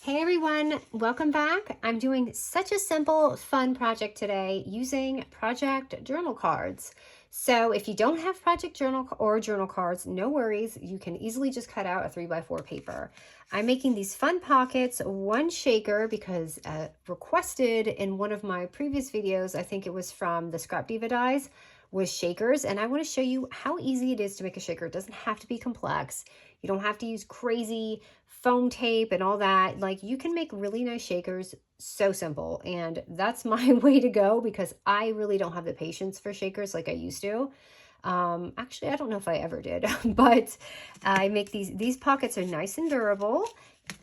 Hey everyone, welcome back. I'm doing such a simple, fun project today using project journal cards. So if you don't have project journal or journal cards, no worries. You can easily just cut out a 3x4 paper. I'm making these fun pockets, one shaker because requested in one of my previous videos, I think it was from the Scrap Diva Dies, was shakers. And I want to show you how easy it is to make a shaker. It doesn't have to be complex. You don't have to use crazy foam tape and all that. Like, you can make really nice shakers so simple, and that's my way to go because I really don't have the patience for shakers like I used to. Actually, I don't know if I ever did, but I make these pockets are nice and durable,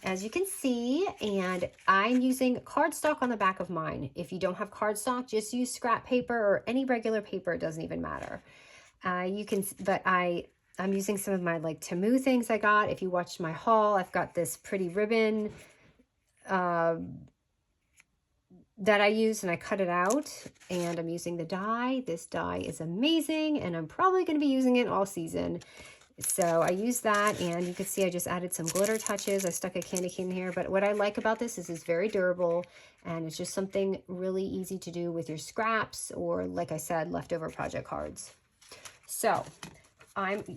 as you can see, and I'm using cardstock on the back of mine. If you don't have cardstock, just use scrap paper or any regular paper. It doesn't even matter. I'm using some of my like Temu things I got. If you watched my haul, I've got this pretty ribbon that I use, and I cut it out, and I'm using the dye. This dye is amazing, and I'm probably going to be using it all season. So I use that, and you can see I just added some glitter touches. I stuck a candy cane here, but what I like about this is it's very durable, and it's just something really easy to do with your scraps or, like I said, leftover project cards. So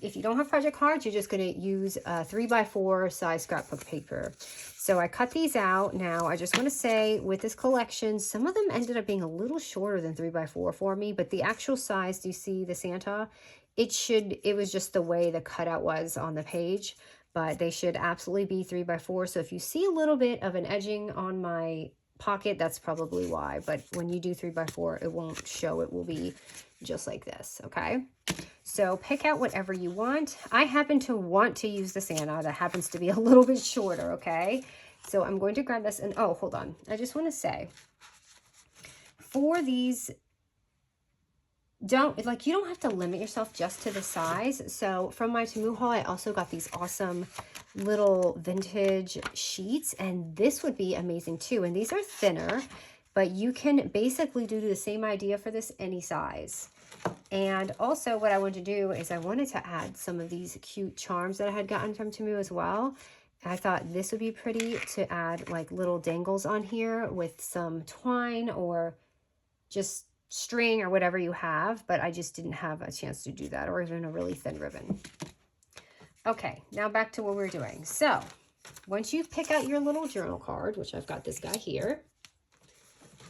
if you don't have project cards, you're just going to use a 3x4 size scrapbook paper. So I cut these out. Now, I just want to say with this collection, some of them ended up being a little shorter than 3x4 for me, but the actual size, do you see the Santa? It was just the way the cutout was on the page, but they should absolutely be 3x4. So if you see a little bit of an edging on my pocket, that's probably why. But when you do 3x4, it won't show. It will be just like this, okay? So pick out whatever you want. I happen to want to use the Santa. That happens to be a little bit shorter, okay? So I'm going to grab this, and oh, hold on. I just want to say, for these, you don't have to limit yourself just to the size. So from my Temu haul, I also got these awesome little vintage sheets, and this would be amazing too. And these are thinner, but you can basically do the same idea for this any size. And also what I wanted to do is I wanted to add some of these cute charms that I had gotten from Temu as well. I thought this would be pretty to add like little dangles on here with some twine or just string or whatever you have, but I just didn't have a chance to do that, or even a really thin ribbon. Okay, now back to what we're doing. So once you pick out your little journal card, which I've got this guy here,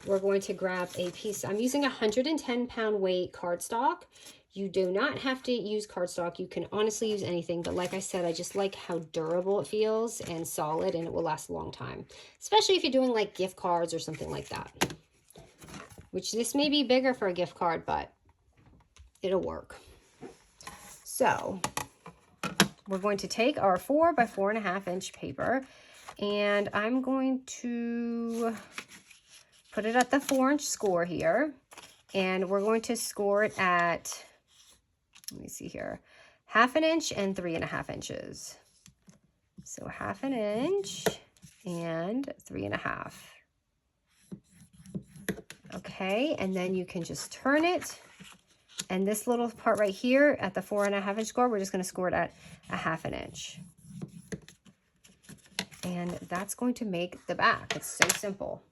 we're going to grab a piece. I'm using 110-pound weight cardstock. You do not have to use cardstock. You can honestly use anything, but like I said, I just like how durable it feels and solid, and it will last a long time, especially if you're doing like gift cards or something like that, which this may be bigger for a gift card, but it'll work. So we're going to take our 4x4.5 inch paper, and I'm going to put it at the 4-inch score here, and we're going to score it at, let me see here, 1/2 inch and 3.5 inches. So 1/2 inch and 3.5. Okay, and then you can just turn it, and this little part right here at the 4.5 inch score, we're just going to score it at 1/2 inch. And that's going to make the back. It's so simple.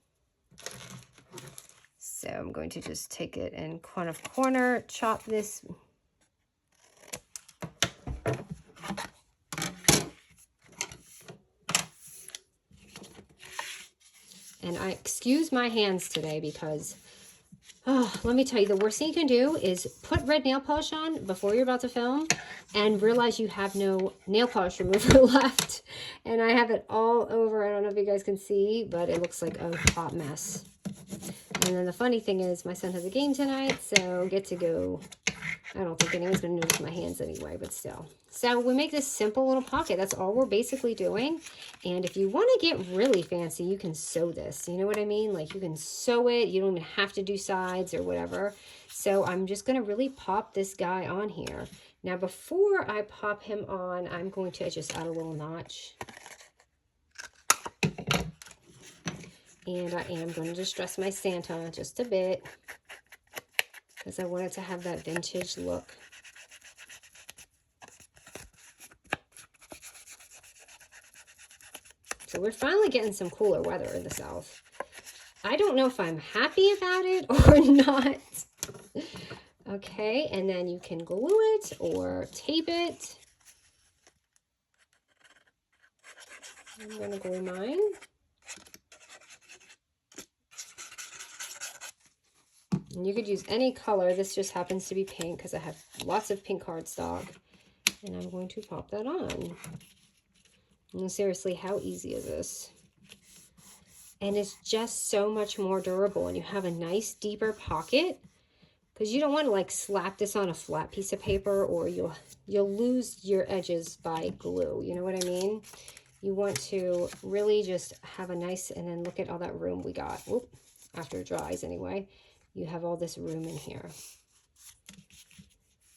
So I'm going to just take it and corner, chop this. And I excuse my hands today because, let me tell you, the worst thing you can do is put red nail polish on before you're about to film and realize you have no nail polish remover left. And I have it all over. I don't know if you guys can see, but it looks like a hot mess. And then the funny thing is my son has a game tonight, so get to go. I don't think anyone's going to notice my hands anyway, but still. So we make this simple little pocket. That's all we're basically doing. And if you want to get really fancy, you can sew this. You know what I mean? Like, you can sew it. You don't even have to do sides or whatever. So I'm just going to really pop this guy on here. Now, before I pop him on, I'm going to just add a little notch. And I am going to distress my Santa just a bit, because I wanted to have that vintage look. So we're finally getting some cooler weather in the South. I don't know if I'm happy about it or not. Okay, and then you can glue it or tape it. I'm going to glue mine. And you could use any color. This just happens to be pink because I have lots of pink cardstock. And I'm going to pop that on. And seriously, how easy is this? And it's just so much more durable. And you have a nice deeper pocket because you don't want to like slap this on a flat piece of paper or you'll lose your edges by glue. You know what I mean? You want to really just have a nice, and then look at all that room we got. Whoop, after it dries anyway. You have all this room in here.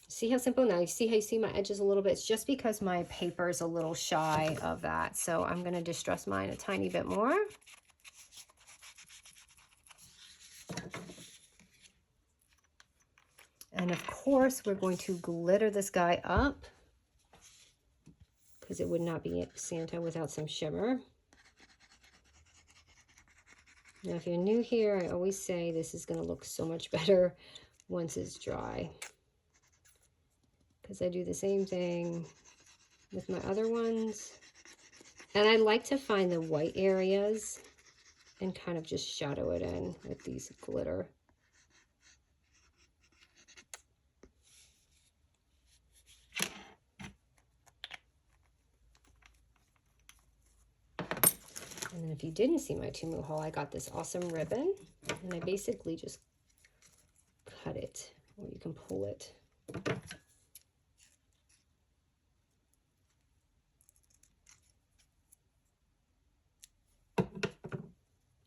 See how simple? Now you see how you see my edges a little bit? It's just because my paper is a little shy of that. So I'm going to distress mine a tiny bit more. And of course, we're going to glitter this guy up because it would not be Santa without some shimmer. Now, if you're new here, I always say this is going to look so much better once it's dry. Because I do the same thing with my other ones. And I like to find the white areas and kind of just shadow it in with these glitter. And then if you didn't see my Temu haul, I got this awesome ribbon. And I basically just cut it, or you can pull it.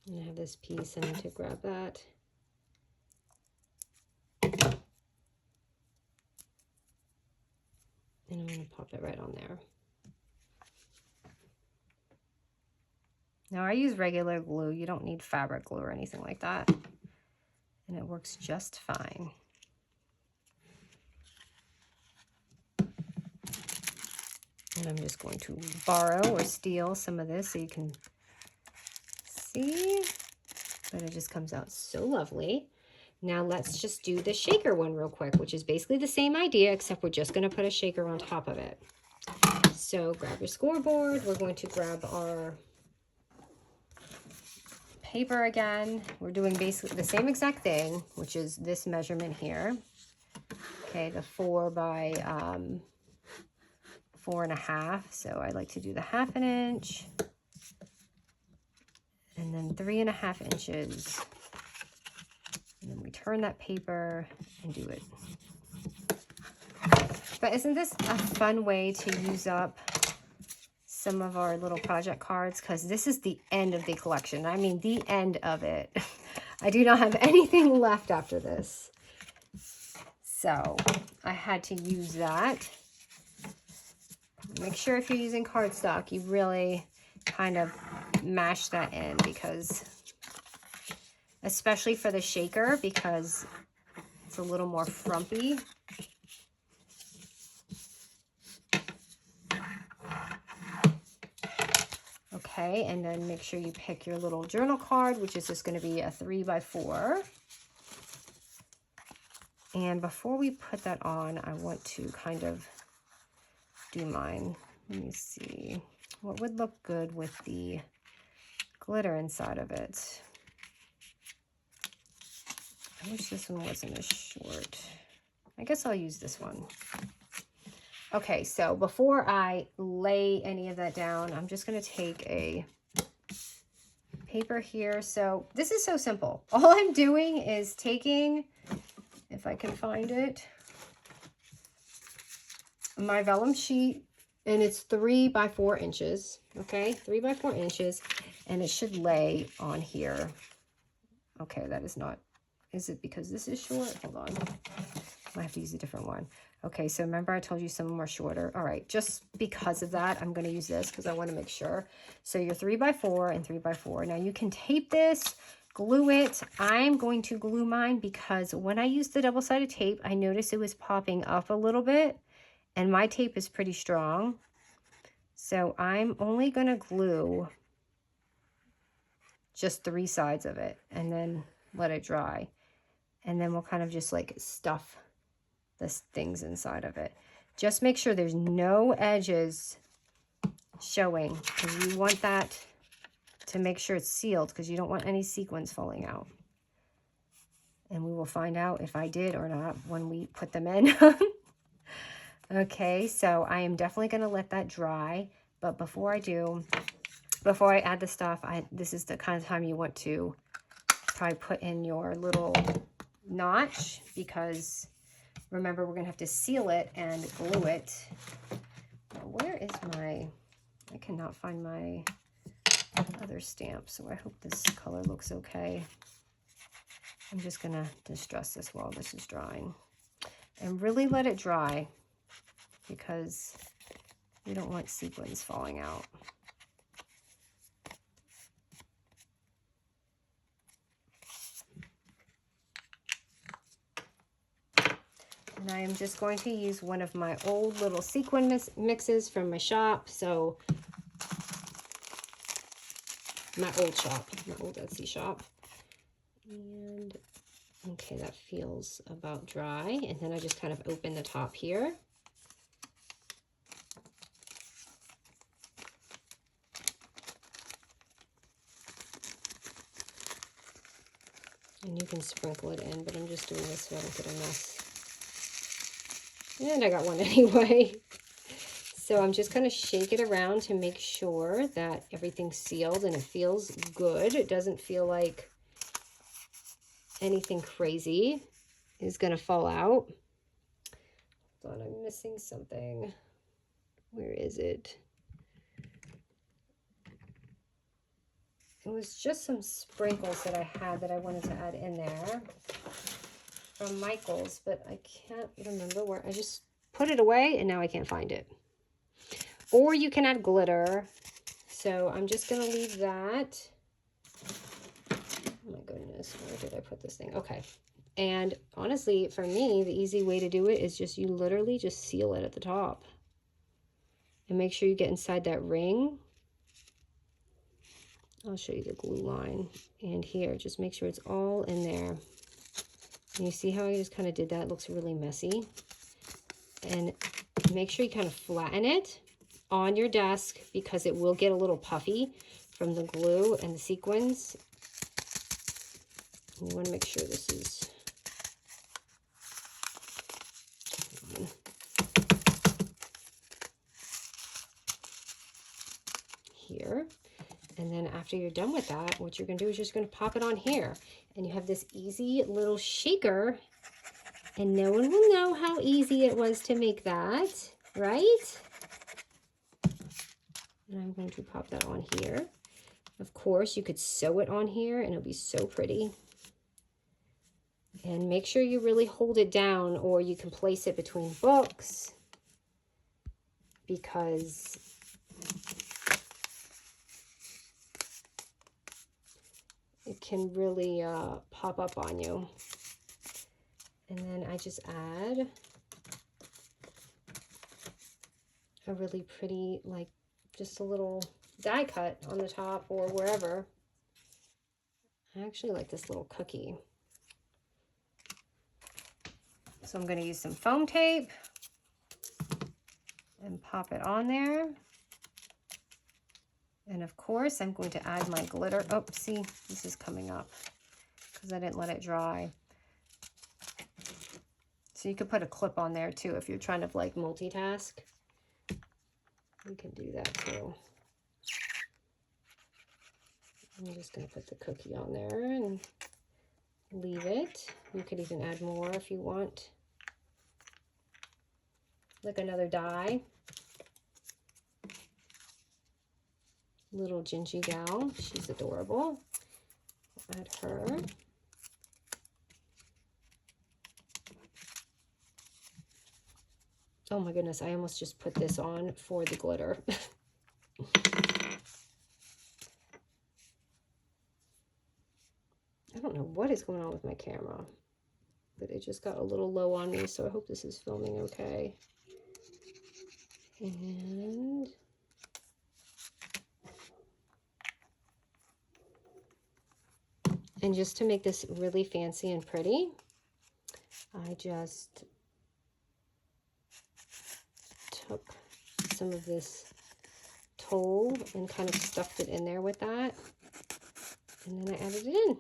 And I have this piece, I need to grab that. And I'm going to pop it right on there. Now I use regular glue. You don't need fabric glue or anything like that. And it works just fine. And I'm just going to borrow or steal some of this so you can see. But it just comes out so lovely. Now let's just do the shaker one real quick, which is basically the same idea, except we're just going to put a shaker on top of it. So grab your scoreboard. We're going to grab our paper again. We're doing basically the same exact thing, which is this measurement here. Okay, the 4 by 4.5. So I like to do the 1/2 inch, and then 3.5 inches. And then we turn that paper and do it. But isn't this a fun way to use up some of our little project cards? Because this is the end of the collection. I mean, the end of it. I do not have anything left after this. So I had to use that. Make sure if you're using cardstock, you really kind of mash that in, because especially for the shaker, because it's a little more frumpy. Okay, and then make sure you pick your little journal card, which is just going to be a 3 by 4. And before we put that on, I want to kind of do mine. Let me see what would look good with the glitter inside of it. I wish this one wasn't as short. I guess I'll use this one. Okay, so before I lay any of that down, I'm just going to take a paper here. So this is so simple. All I'm doing is taking, if I can find it, my vellum sheet, and it's 3 by 4 inches. Okay, 3 by 4 inches, and it should lay on here. Okay, that is not. Is it because this is short? Hold on. I have to use a different one. Okay, so remember I told you some of them are shorter. All right, just because of that, I'm going to use this because I want to make sure. So you're 3 by 4 and 3 by 4. Now you can tape this, glue it. I'm going to glue mine because when I used the double-sided tape, I noticed it was popping up a little bit, and my tape is pretty strong. So I'm only going to glue just 3 sides of it, and then let it dry. And then we'll kind of just like stuff the things inside of it. Just make sure there's no edges showing, because you want that to make sure it's sealed, because you don't want any sequins falling out. And we will find out if I did or not when we put them in. Okay, so I am definitely going to let that dry. But before I do, before I add the stuff, this is the kind of time you want to probably put in your little notch, because remember, we're going to have to seal it and glue it. Where is my, I cannot find my other stamp, so I hope this color looks okay. I'm just going to distress this while this is drying. And really let it dry, because we don't want sequins falling out. And I am just going to use one of my old little sequin mixes from my shop. So my old Etsy shop. And okay, that feels about dry. And then I just kind of open the top here. And you can sprinkle it in, but I'm just doing this so I don't get a mess. And I got one anyway. So I'm just going to shake it around to make sure that everything's sealed and it feels good. It doesn't feel like anything crazy is going to fall out. Hold on, I'm missing something. Where is it? It was just some sprinkles that I had that I wanted to add in there from Michael's, but I can't remember where. I just put it away and now I can't find it. Or you can add glitter. So I'm just going to leave that. Oh my goodness, where did I put this thing? Okay. And honestly, for me, the easy way to do it is just you literally just seal it at the top. And make sure you get inside that ring. I'll show you the glue line. And here, just make sure it's all in there. And you see how I just kind of did that? It looks really messy. And make sure you kind of flatten it on your desk, because it will get a little puffy from the glue and the sequins. And you want to make sure this is here. And then after you're done with that, what you're going to do is just going to pop it on here. And you have this easy little shaker. And no one will know how easy it was to make that, right? And I'm going to pop that on here. Of course, you could sew it on here and it'll be so pretty. And make sure you really hold it down, or you can place it between books, because it can really pop up on you. And then I just add a really pretty, like, just a little die cut on the top or wherever. I actually like this little cookie. So I'm going to use some foam tape and pop it on there. And of course, I'm going to add my glitter. Oh, see, this is coming up because I didn't let it dry. So you could put a clip on there too if you're trying to like multitask. You can do that too. I'm just going to put the cookie on there and leave it. You could even add more if you want. Like another die. Little Gingy gal. She's adorable. Add her. Oh my goodness, I almost just put this on for the glitter. I don't know what is going on with my camera, but it just got a little low on me, so I hope this is filming okay. And And just to make this really fancy and pretty, I just took some of this toll and kind of stuffed it in there with that. And then I added it in.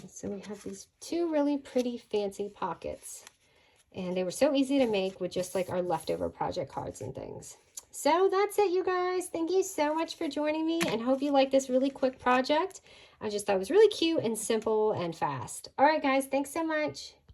So we have these two really pretty fancy pockets. And they were so easy to make with just like our leftover project cards and things. So that's it, you guys. Thank you so much for joining me, and hope you like this really quick project. I just thought it was really cute and simple and fast. All right, guys, thanks so much.